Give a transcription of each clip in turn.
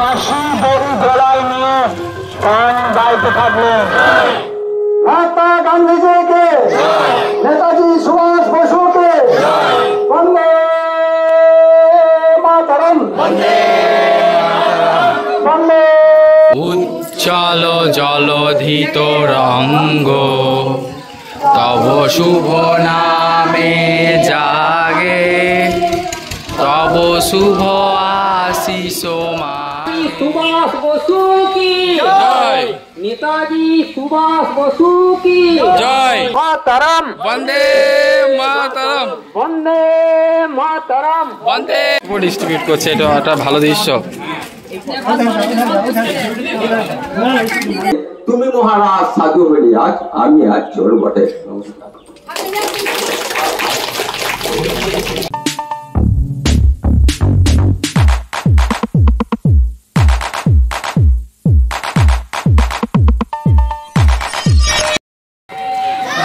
ফাঁসি দড়ি গলায় নিয়ে প্রাণ গাইতে থাকলেন। মহাত্মা গান্ধীজিকে, নেতাজি সুভাষ বসুকে বন্দে মাতরম, বন্দে উচ্চল জলধিত রঙ্গ তব শুভ নামে জাগে, তব শুভ আশিস সুভাষ বসু কি জয়, নেতাজি সুভাষ বসু কি জয় মাতরম, বন্দে মাতরম, বন্দে মাতরম। বন্দে ডিস্ট্রিবিউট করছে, এটা একটা ভালো দৃশ্য। তুমি মহারাজ সাধু হলি আজ, আমি আজ চোর বটে। নমস্কার।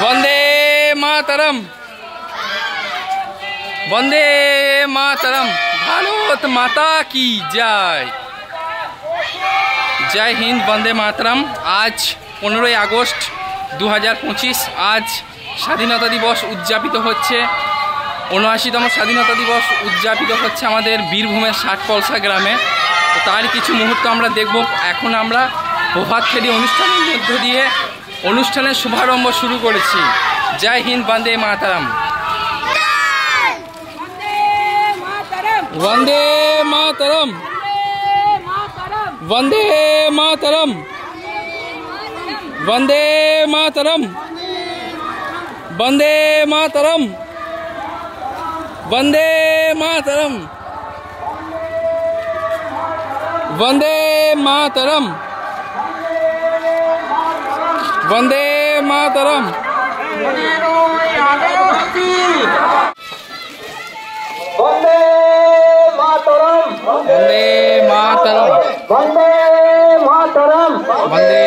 বন্দে মাতরম, বন্দে মাতরম, ভারত মাতা কি জয়। জয় হিন্দ, বন্দে মাতরম। আজ 15ই আগস্ট 2025, আজ স্বাধীনতা দিবস উদযাপিত হচ্ছে। 79তম স্বাধীনতা দিবস উদযাপিত হচ্ছে আমাদের বীরভূমের ষাটপলসা গ্রামে। তো তার কিছু মুহূর্ত আমরা দেখব। এখন আমরা প্রভাত ফেরি অনুষ্ঠানের মধ্য দিয়ে অনুষ্ঠানের শুভারম্ভ শুরু করেছি। জয় হিন্দ, বন্দে মাতরম, বন্দে মাতরম, বন্দে মাতরম, বন্দে মাতরম, বন্দে মাতরম, বন্দে মাতরম, বন্দে মাতরম, বন্দে মাতরম। বন্দে মাতরম, বন্দে মাতরম, বন্দে মাতরম, বন্দে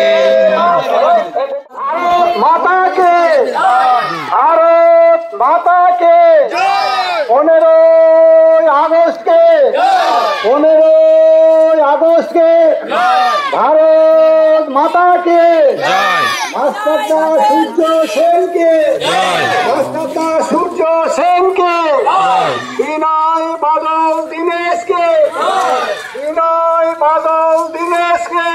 মাতা কে, ভারত মাতা কে, 15ই আগস্ট কে, 15ই আগস্ট কে, ভারত মাতা কে, জয়, মাস্টারদা সূর্য সেনকে, মাস্টারদা সূর্য সেনকে, বিনয় বাদল দীনেশকে, বিনয় বাদল দীনেশকে,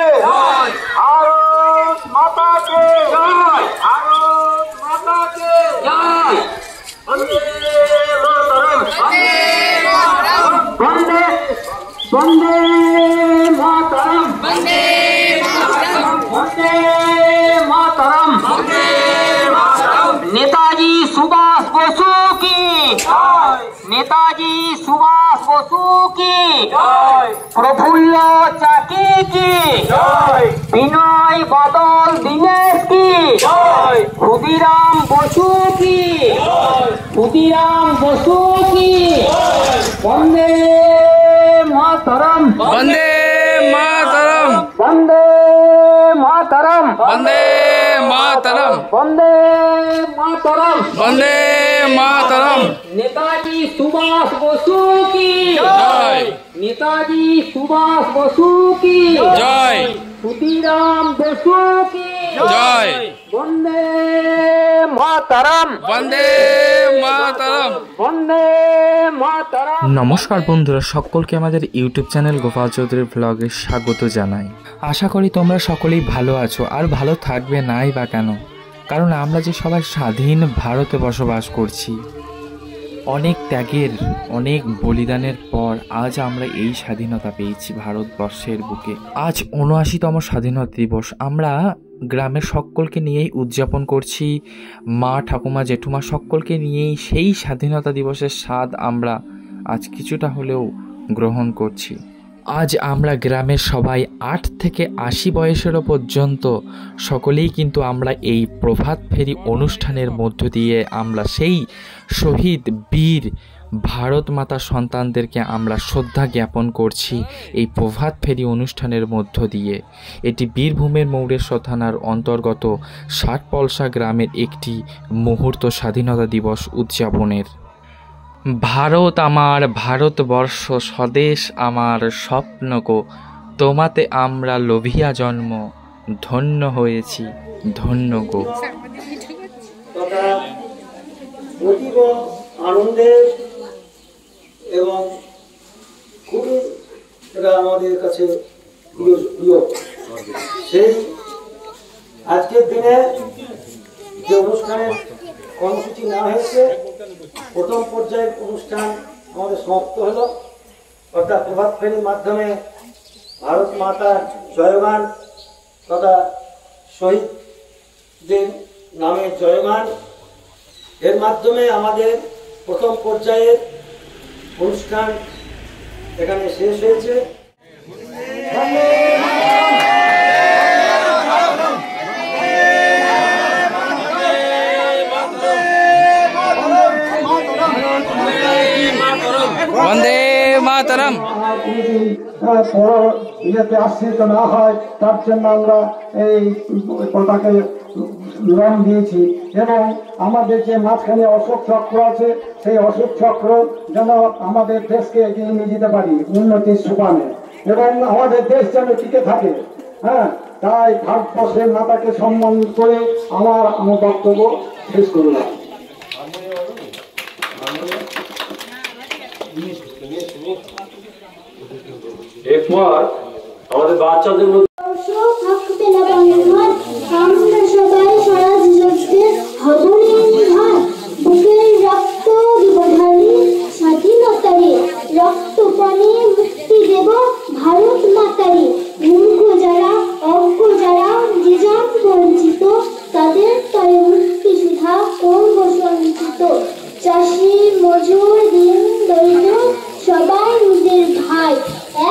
ভারত মাতাকে, ভারত মাতাকে, বন্দে মাতরম, বন্দে বন্দে মাতরম, বন্দে মাতরম, নেতাজি সুভাষ বসু কি, নেতাজি সুভাষ বসু কি, প্রফুল্ল চাকি কি, বিনয় বাদল দীনেশ কি, ক্ষুদিরাম বসু কি, ক্ষুদিরাম বসু কি, বন্দে মাতরম, বন্দে মাতরম, বন্দে মাতরম, বন্দে মাতরম, বন্দে মাতরম, বন্দে মাতরম। নেতাজি সুভাষ বসু কি জয়, নেতাজি সুভাষ বসু কি জয়, ক্ষুদিরাম বসু কি জয়, বন্দে মাতরম, বন্দে মাতরম। বন্দে মাতরম। নমস্কার বন্ধুরা, সকলকে আমাদের ইউটিউব চ্যানেল গোপাল চৌধুরী ব্লগে স্বাগত জানাই। আশা করি তোমরা সকলেই ভালো আছো, আর ভালো থাকবে নাই বা কেন, কারণ আমরা যে সবাই স্বাধীন ভারতে বসবাস করছি। অনেক ত্যাগের, অনেক বলিদানের পর আজ আমরা এই স্বাধীনতা পেয়েছি ভারতবর্ষের বুকে। আজ ৭৯তম স্বাধীনতা দিবস আমরা গ্রামের সকলকে নিয়েই উদযাপন করছি। মা, ঠাকুমা, জেঠুমা সকলকে নিয়েই সেই স্বাধীনতা দিবসের স্বাদ আমরা আজ কিছুটা হলেও গ্রহণ করছি। আজ আমরা গ্রামের সবাই ৮ থেকে ৮০ বয়সেরও পর্যন্ত সকলেই কিন্তু আমরা এই প্রভাত ফেরি অনুষ্ঠানের মধ্য দিয়ে আমরা সেই শহীদ বীর ভারত মাতা সন্তানদেরকে আমরা শ্রদ্ধা জ্ঞাপন করছি এই প্রভাত ফেরি অনুষ্ঠানের মধ্য দিয়ে। এটি বীরভূমের মৌরেশ্বর থানার অন্তর্গত ষাটপলসা গ্রামের একটি মুহূর্ত স্বাধীনতা দিবস উদযাপনের। ভারত আমার, ভারতবর্ষ স্বদেশ আমার, স্বপ্ন গো তোমাতে আমরা লোভিয়া জন্ম, ধন্য হয়েছি ধন্য গো। তথা অতীব আনন্দের এবং খুবই এটা আমাদের কাছে প্রিয় সেই আজকের দিনে যে অনুষ্ঠানের কর্মসূচি নেওয়া হয়েছে, প্রথম পর্যায়ের অনুষ্ঠান আমাদের সমাপ্ত হলো, অর্থাৎ প্রভাত ফেরির মাধ্যমে ভারত মাতার জয়গান তথা শহীদদের নামে জয়গান, এর মাধ্যমে আমাদের প্রথম পর্যায়ের অনুষ্ঠান এখানে শেষ হয়েছে। বন্দে মাতরম। ইয়েতে আশ্রিত না হয় তার জন্য আমরা এই পতাকে রং দিয়েছি, এবং আমাদের যে মাঝখানে অশোক চক্র আছে সেই অশোক চক্র যেন আমাদের দেশকে এগিয়ে নিয়ে যেতে পারি উন্নতির সোপানে, এবং আমাদের দেশ যেন টিকে থাকে। হ্যাঁ, তাই ভারতবর্ষের মাতাকে সম্মান করে আমার বক্তব্য শেষ করলাম। এরপর আমাদের বাচ্চাদের মধ্যে থাকতে না বাংলার আমরা সবাই সারা জগতে হব নির্ভর, বুকের রক্ত বিবধারী স্বাধীনতারে রক্ত পানে মুক্তি দেব ভারত মাতারে। মূর্খ যারা অজ্ঞ যারা যে যান বঞ্চিত, তাদের তরে মুক্তি সুধা করব সঞ্চিত। চাষি মজুর দিন দরিদ্র সবাই নিজের ভাই,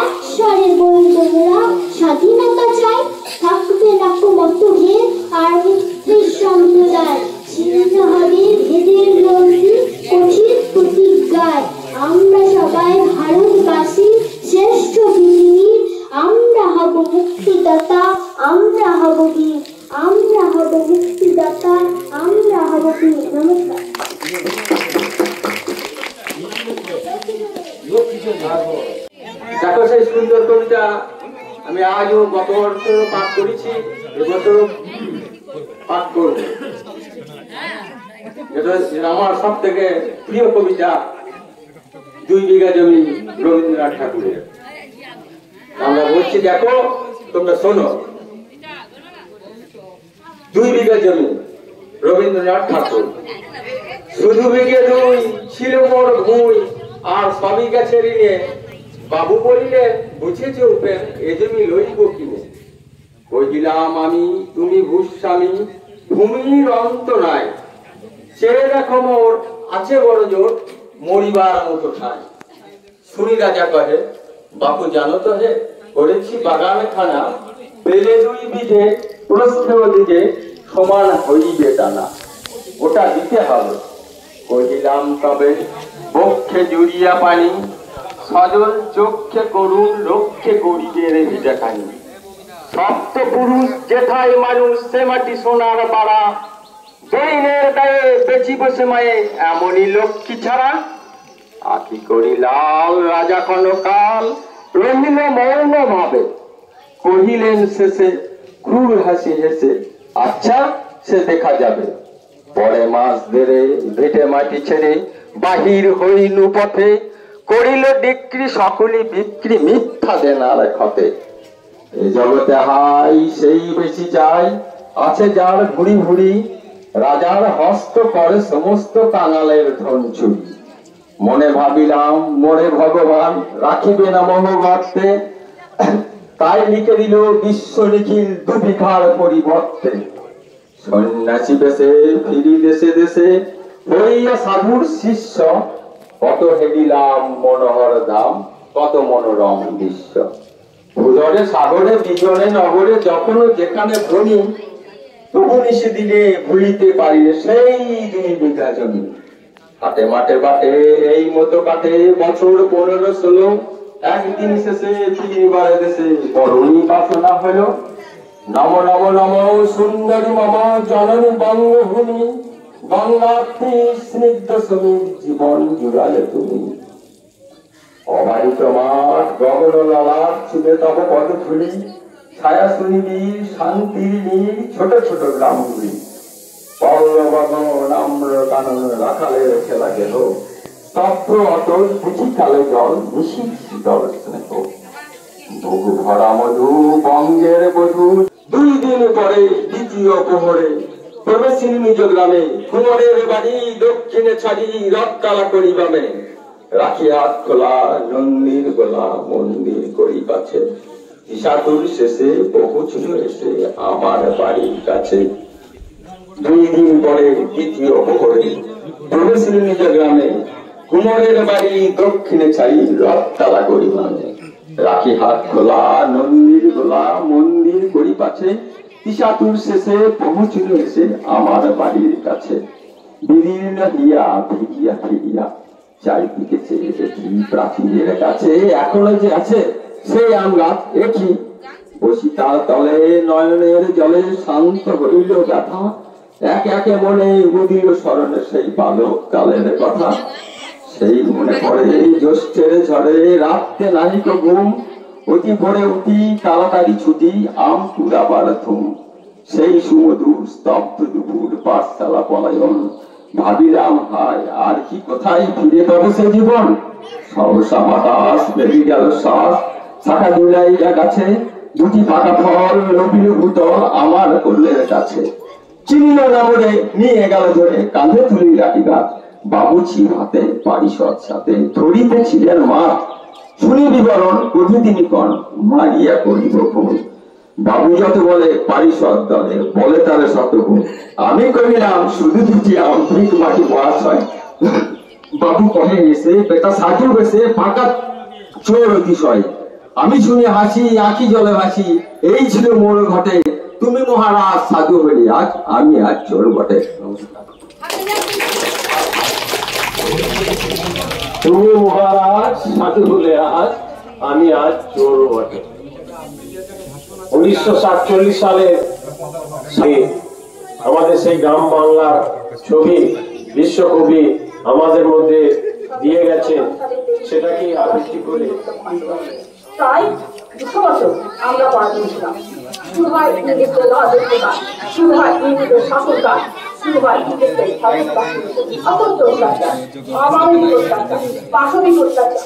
এক স্বরে বলবো মোরা স্বাধীনতা চাই। থাকবে না মতভেদ আর মিথ্যের সম্প্রদায়, ছিন্ন হবে ভেদের গ্রন্থি কঠিন প্রতিজ্ঞায়। আমরা সবাই ভারতবাসী শ্রেষ্ঠ পৃথিবীর, আমরা হব মুক্তিদাতা আমরা হব বীর, আমরা হব মুক্তিদাতা আমরা হব বীর। নমস্কার। দেখো সেই সুন্দর কবিতা আমি আজও গত বছর পাঠ করেছি, এবছর পাঠ করব। এটা আমার সব থেকে প্রিয় কবিতা, 2 বিঘা জমি রবীন্দ্রনাথ ঠাকুরের। আমরা বলছি, দেখো তোমরা শোনো। 2 বিঘা জমি রবীন্দ্রনাথ ঠাকুর, শুধু বিঘে 2 ছিল মোর ভুঁই, আর সবই গেছে ঋণে। বাবু বলিলে বুঝেছে উপেন, এ জমি লইব কিনে। কহিলাম আমি তুমি ভূস্বামী, ভূমির অন্ত নাই। ছেড়ে দেখো মোর আছে বড় জোর, মরিবার মতো ঠাই। শুনি রাজা কহে, বাপু জানো তো হে, করেছি বাগান খানা। পেলে 2 বিঘে প্রস্থে ওদিকে, সমান হইবে টানা। ওটা দিতে হবে। কহিলাম তবে বক্ষে জুড়িয়া পানি, সজল চক্ষে করুন রক্ষে করিবে রে ভিটাখানি। সপ্ত পুরুষ যেথায় মানুষ, সে মাটি সোনার পাড়া। দৈনের গায়ে বেচি বসে মায়ে, এমনই লক্ষ্মী ছাড়া। আকি করি লাল রাজা ক্ষণকাল, রহিল মৌন ভাবে। কহিলেন শেষে খুব হাসি হেসে, আচ্ছা সে দেখা যাবে। পরে মাস ধরে ভেটে মাটি ছেড়ে বাহির হইনু পথে। করিল বিক্রি সকলে বিক্রি, মিথ্যা দেনার ক্ষতে। এই জগতে হাই সেই বেশি চাই, আছে যার ভুড়ি ভুড়ি। রাজার হস্ত করে সমস্ত কাঙালের ধন চুরি। মনে ভাবিলাম মোরে ভগবান রাখিবে না মোহ গর্তে, তাই লিখে দিল বিশ্ব নিখিল 2 বিঘার পরিবর্তে। সন্ন্যাসী বেশে ফিরি দেশে দেশে, হইয়া সাধুর শিষ্য। কত হেলিলাম মনোহর ধাম, কত মনোরম দৃশ্য। ভূজরে সাগরে বিজনে নগরে, যখন যেখানে ভ্রমি। তবু নিশে দিলে ভুলিতে পারি সেই 2 বিঘা জমি। হাটে মাঠে বাটে এই মতো কাটে বছর 15-16। একদিন শেষে ফিরিবারে দেশে বড়ই বাসনা হইল। নম নম নম সুন্দরী মম জননী বঙ্গভূমি। গঙ্গার্থী স্নিগ্ধ সমীর জীবন জুড়ালে তুমি। অবারিত মাঠ গগন লালার ছুঁয়ে তব পদ ধুলি, ছায়া শুনিবি শান্তির নীল ছোট ছোট গ্রামগুলি, পল্লবগণ আম্র কানন রাখালের খেলা গেল, স্তব্ধ অটল পুঁথি কালে জল নিশীথ শীতল স্নেহ, বুকু ভরা মধু বঙ্গের বধূ। 2 দিন পরে দ্বিতীয় প্রহরে প্রবেশিনী নিজ গ্রামে, কুমোরের বাড়ি দক্ষিণে ছাড়ি রথকালা করি বামে, রাখি হাত খোলা নন্দীর গোলা মন্দির করি কাছে, ঈশাতুর শেষে পৌঁছল এসে আমার বাড়ির কাছে। 2 দিন পরে দ্বিতীয় প্রহরে প্রবেশিনী নিজ গ্রামে, কুমোরের বাড়ি দক্ষিণে ছাড়ি রথকালা করি বামে, রাখি হাত খোলা নন্দীর গোলা মন্দির করি পাছে, ঈশাতুর শেষে পৌঁছল এসে আমার বাড়ির কাছে। বিদীর্ণ হিয়া ফিরিয়া ফিরিয়া চারিদিকে চেয়ে দেখি প্রাচীরের কাছে এখনো যে আছে সেই আম গাছ, একই বসি তার তলে নয়নের জলে শান্ত হইল ব্যথা, একে একে মনে উদিল স্মরণে সেই বালক কালের কথা। সেই মনে পড়ে জ্যৈষ্ঠের ঝড়ে রাত্রে নাহিক ঘুম, অতি ভোরে উঠি তাড়াতাড়ি ছুটি আম কুড়াবার ধুম, সেই সুমধুর স্তব্ধ দুপুর পাঠশালা পলায়ন, ভাবিলাম হায় আর কি কোথায় ফিরে পাবো সে জীবন। সহসা বাতাস বেরিয়ে গেল শ্বাস, শাখা দুলাইয়া গাছে, 2টি পাকা ফল রবিল ভূতল আমার কোলের কাছে, চিনিল না বলে নিয়ে গেল ধরে কাঁধে তুলি লাঠি গাছ, বাবুছি হাতে পারিষদ সাথে ধরিতে ছিলেন মাঠ, শুনি বিবরণ কবি তিনি কন মারিয়া করিব ফোন, বাবু যত বলে পারিষদ দলে বলে তারে শতগুণ, আমি কহিলাম শুধু 2টি আম ভিক মাটি বয়স হয়, বাবু কহে এসে বেটা সাধু বেসে পাকা চোর অতিশয়, আমি শুনে হাসি আঁখি জলে ভাসি, এই ছিল মোর ঘটে, তুমি মহারাজ সাধু হলি আজ আমি আজ চোর বটে। তুমি মহারাজ সাধু হলে আজ আমি আজ চোর বটে। 1947 সালে আমাদের সেই গ্রাম বাংলার ছবি বিশ্বকবি আমাদের মধ্যে দিয়ে গেছে, সেটাকে আবৃত্তি করে তাই 200 বছর আমরা পরাধীন ছিলাম। শুরু হয় ইংরেজদের রাজত্বকাল, শুরু হয় ইংরেজদের শাসনকাল, শুরু হয় ইংরেজদের অত্যন্ত অত্যাচার, অমানবিক অত্যাচার, পাশবিক অত্যাচার,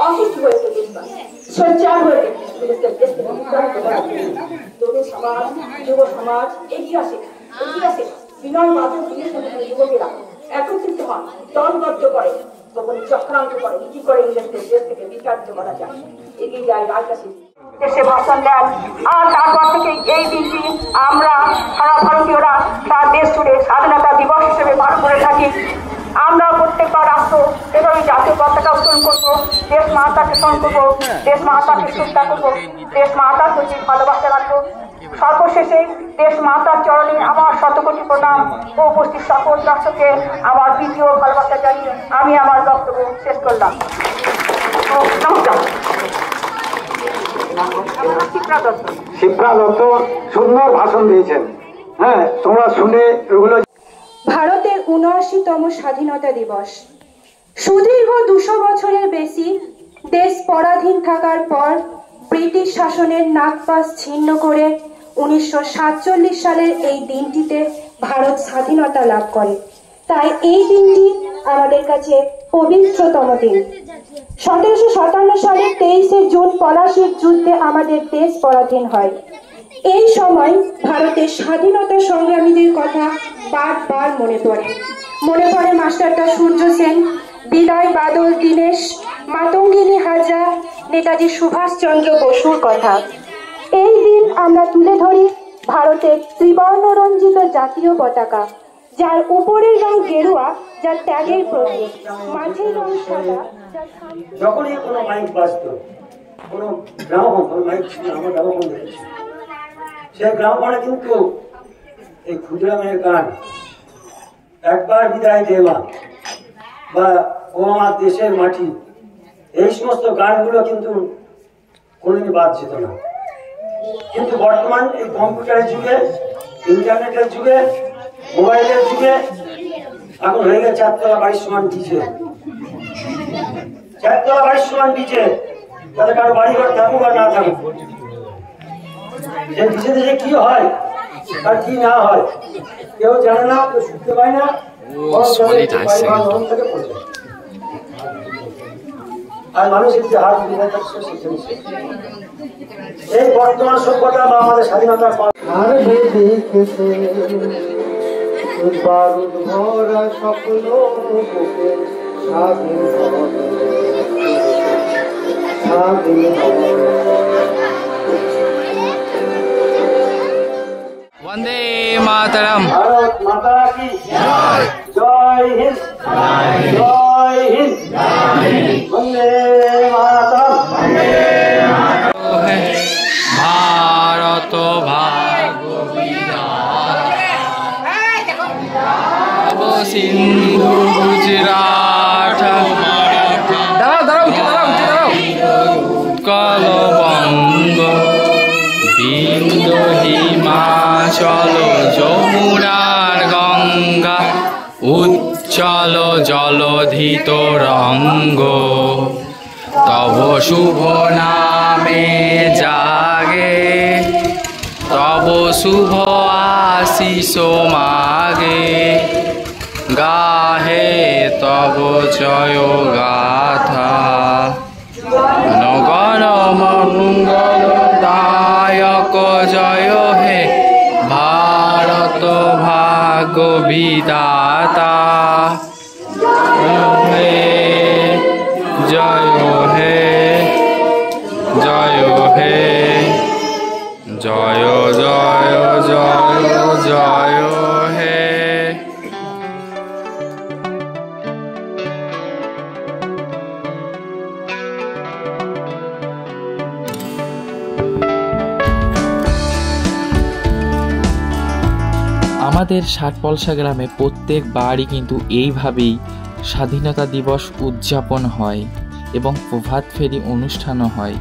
অসুস্থ হয়েছে দেশবাস, সোচ্চার হয়ে ইংরেজদের দেশ থেকে বিতাড়িত করা। তরুণ সমাজ, যুব সমাজ এগিয়ে আসে, বিনয় বাদল যুবকেরা একত্রিত হন, দলবদ্ধ করে, তখন চক্রান্ত করে কি করে ইংরেজদের দেশ থেকে বিতাড়িত করা যায়। এগিয়ে যায় রাজকাশি দেশে ভাষণ দেন, আর তারপর থেকে এই দিনটি আমরা সারা ভারতীয়রা তার দেশ জুড়ে স্বাধীনতা দিবস হিসেবে পালন করে থাকি। আমরা প্রত্যেকবার রাষ্ট্র এবং জাতীয় পতাকা উত্তোলন করবো, দেশ মাতাকে স্মরণ করবো, দেশ মাতাকে শ্রদ্ধা করবো, দেশ মাতার প্রতি ভালোবাসা রাখবো। সর্বশেষে দেশ মাতার চরণে আমার শতকোটি প্রণাম ও উপস্থিত সকল দর্শককে আমার প্রীতি ও ভালোবাসা জানিয়ে আমি আমার বক্তব্য শেষ করলাম। নমস্কার। শিপ্রা দত্ত সুন্দর ভাষণ দিয়েছেন। হ্যাঁ, তোমরা শুনে এগুলো। ভারতের ৭৯তম স্বাধীনতা দিবস। সুদীর্ঘ 200 বছরের বেশি দেশ পরাধীন থাকার পর ব্রিটিশ শাসনের নাগপাশ ছিন্ন করে 1947 সালের এই দিনটিতে ভারত স্বাধীনতা লাভ করে। তাই এই দিনটি আমাদের কাছে পবিত্রতম দিন। 1757 সালের 23শে জুন পলাশীর যুদ্ধে আমাদের দেশ পরাধীন হয়। এই সময় ভারতের স্বাধীনতা সংগ্রামীদের কথা বারবার মনে পড়ে মাস্টারদা সূর্য সেন, বিনয় বাদল দীনেশ, মাতঙ্গিনী হাজরা, নেতাজি সুভাষচন্দ্র বসুর কথা। এই দিন আমরা তুলে ধরি ভারতের ত্রিবর্ণ রঞ্জিত জাতীয় পতাকা, যার উপরের রং গেরুয়া, যা ত্যাগের প্রতীক, মাঝের রং সাদা। যখনই কোনো মাইক বাজত, কোনো গ্রামোফোন মাইক ছিল, আমার গ্রামোফোন দেখেছি, সেই গ্রামোফোনে কিন্তু এই ক্ষুদিরামের গান, একবার বিদায় দেওয়া বা ও আমার দেশের মাটি, এই সমস্ত গানগুলো কিন্তু কোনোদিন বাদ যেত না। কিন্তু বর্তমান এই কম্পিউটারের যুগে, ইন্টারনেটের যুগে, মোবাইলের যুগে এখন হয়ে গেছে 4 তলা 22 সমান ডিজে। একতলা বাড়ির সমান নিচে, তাদের কারো বাড়ি ঘর থাকুক আর না থাকুক, যে নিচে দেশে কি হয় আর কি না হয় কেউ জানে না, কেউ শুনতে পায় না। আর মানুষের যে হাত এই বর্তমান সভ্যতা বা আমাদের স্বাধীনতার স্বপ্ন वंदे मातरम। भारत माता की जय हिंद, जय हिंद, वंदे मातरम। भारत भाग्य विधाता सिंधु गुजरात उत्कल बंग বিন্দু হিমাচল যমুনার গঙ্গা উচ্চল জলধিত রঙ্গ তব শুভ নামে জাগে তব শুভ আশিস মাগে গাহে তব জয় গাথা নগর মঙ্গল দায়ক জয় হে ভারত ভাগ্য বিধাতা হে জয় হে জয় হে জয় জয় জয় জয় হে। আমাদের ষাটপলসা গ্রামে প্রত্যেক বাড়ি কিন্তু এইভাবেই স্বাধীনতা দিবস উদযাপন হয় এবং প্রভাত ফেরি অনুষ্ঠানও হয়।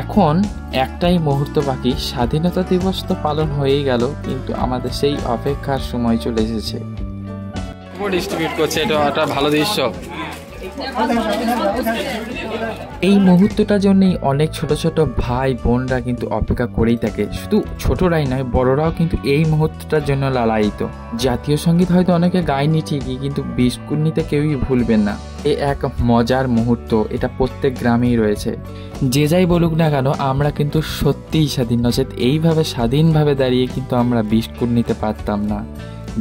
এখন একটাই মুহূর্ত বাকি, স্বাধীনতা দিবস তো পালন হয়েই গেল, কিন্তু আমাদের সেই অপেক্ষার সময় চলে এসেছে। ডিস্ট্রিবিউট করছে, এটা একটা ভালো দৃশ্য। এই মুহূর্তটার জন্যই অনেক ছোট ছোট ভাই বোনরা কিন্তু অপেক্ষা করেই থাকে। শুধু ছোটরাই নয়, বড়রাও কিন্তু এই মুহূর্তটার জন্য লালায়িত। জাতীয় সঙ্গীত হয়তো অনেকে গায়নি ঠিকই, কিন্তু বিস্কুট নিতে কেউই ভুলবেন না। এ এক মজার মুহূর্ত, এটা প্রত্যেক গ্রামেই রয়েছে। যে যাই বলুক না কেন, আমরা কিন্তু সত্যিই স্বাধীন, নচেত এইভাবে স্বাধীনভাবে দাঁড়িয়ে কিন্তু আমরা বিস্কুট নিতে পারতাম না।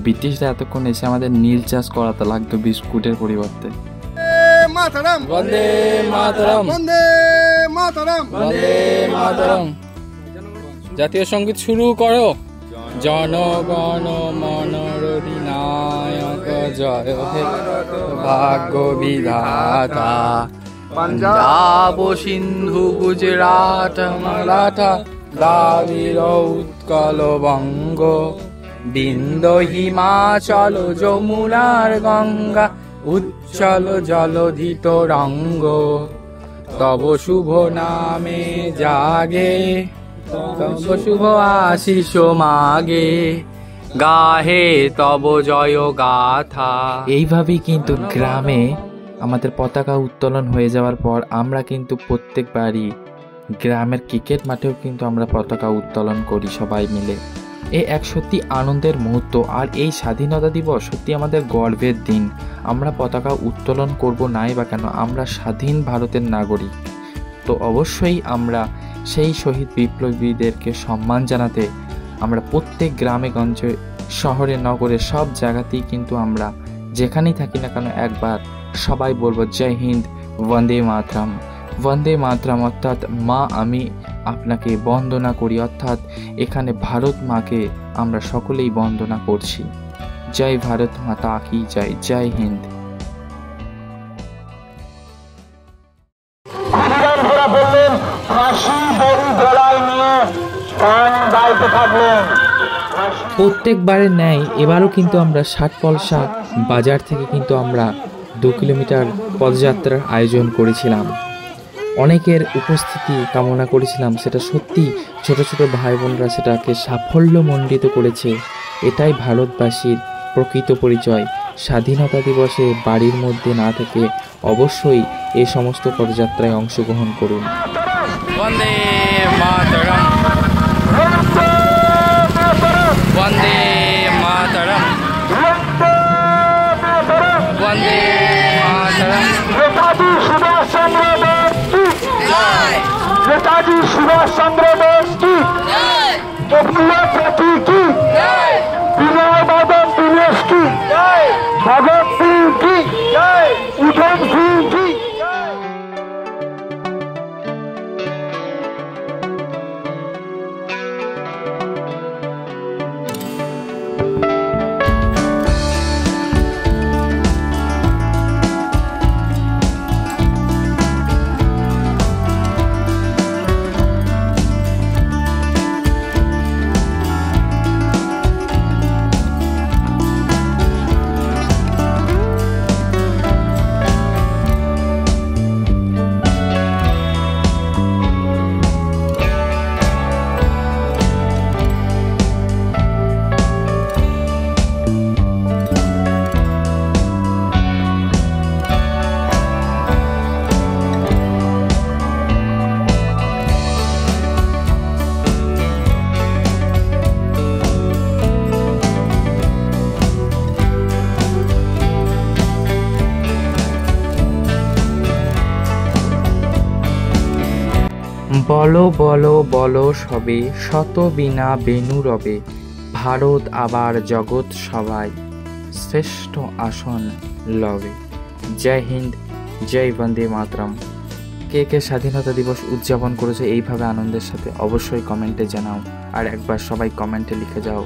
ব্রিটিশরা এতক্ষণ এসে আমাদের নীল চাষ করাতে লাগতো বিস্কুটের পরিবর্তে। মাতরম বন্দে মাতরম বন্দে মাতরম বন্দে মাতরম। জাতীয় সঙ্গীত শুরু করো। জনগণ মন অধিনায়ক জয় হে ভাগ্য বিধাতা পাঞ্জাব সিন্ধু গুজরাট মারাঠা দ্রাবিড় উৎকল বঙ্গ বিন্দু হিমাচল যমুনার গঙ্গা উচ্চল জলধিত রঙ্গ তব শুভ নামে জাগে তব শুভ আশিস মাগে গাহে তব জয় গাথা। এইভাবেই কিন্তু গ্রামে আমাদের পতাকা উত্তোলন হয়ে যাওয়ার পর আমরা কিন্তু প্রত্যেকবারই গ্রামের ক্রিকেট মাঠেও কিন্তু আমরা পতাকা উত্তোলন করি সবাই মিলে। এ এক সত্যি আনন্দের মুহূর্ত, আর এই স্বাধীনতা দিবস সত্যি আমাদের গর্বের দিন। আমরা পতাকা উত্তোলন করব নাই বা কেন, আমরা স্বাধীন ভারতের নাগরিক। তো অবশ্যই আমরা সেই শহীদ বিপ্লবীদেরকে সম্মান জানাতে আমরা প্রত্যেক গ্রামে গঞ্জে শহরে নগরে সব জায়গাতেই কিন্তু আমরা যেখানেই থাকি না কেন একবার সবাই বলবো জয় হিন্দ, বন্দে মাতরম। বন্দে মাতরম অর্থাৎ মা আমি আপনাকে বন্দনা করি, অর্থাৎ এখানে ভারত মাকে আমরা সকলেই বন্দনা করছি। জয় ভারত মাতা কি জয়, জয় হিন্দ। প্রত্যেকবারের ন্যায় এবারও কিন্তু আমরা ষাটপলসা বাজার থেকে কিন্তু আমরা 2 কিলোমিটার পদযাত্রার আয়োজন করেছিলাম। অনেকের উপস্থিতি কামনা করেছিলাম, সেটা সত্যি ছোট ছোট ভাই বোনরা সেটাকে সাফল্যমণ্ডিত করেছে। এটাই ভারতবাসীর প্রকৃত পরিচয়। স্বাধীনতা দিবসে বাড়ির মধ্যে না থেকে অবশ্যই এই সমস্ত পদযাত্রায় অংশগ্রহণ করুন। বন্দে মাতরম, বন্দে মাতরম, বন্দে মাতরম। নেতাজি সুভাষ চন্দ্র বোস কি, প্রফুল্ল চাকি কি, বিনয় বাদন দীনেশ কি, ভগৎ সিং কি, উধম সিং কি। বলো বলো বলো সবে, শত বিনা বেণু রবে, ভারত আবার জগৎ সবাই শ্রেষ্ঠ আসন লবে। জয় হিন্দ, জয় বন্দে মাতরম। কে কে স্বাধীনতা দিবস উদযাপন করেছে এইভাবে আনন্দের সাথে অবশ্যই কমেন্টে জানাও। আর একবার সবাই কমেন্টে লিখে যাও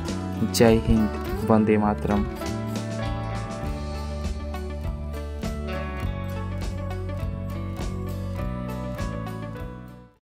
জয় হিন্দ, বন্দে মাতরম।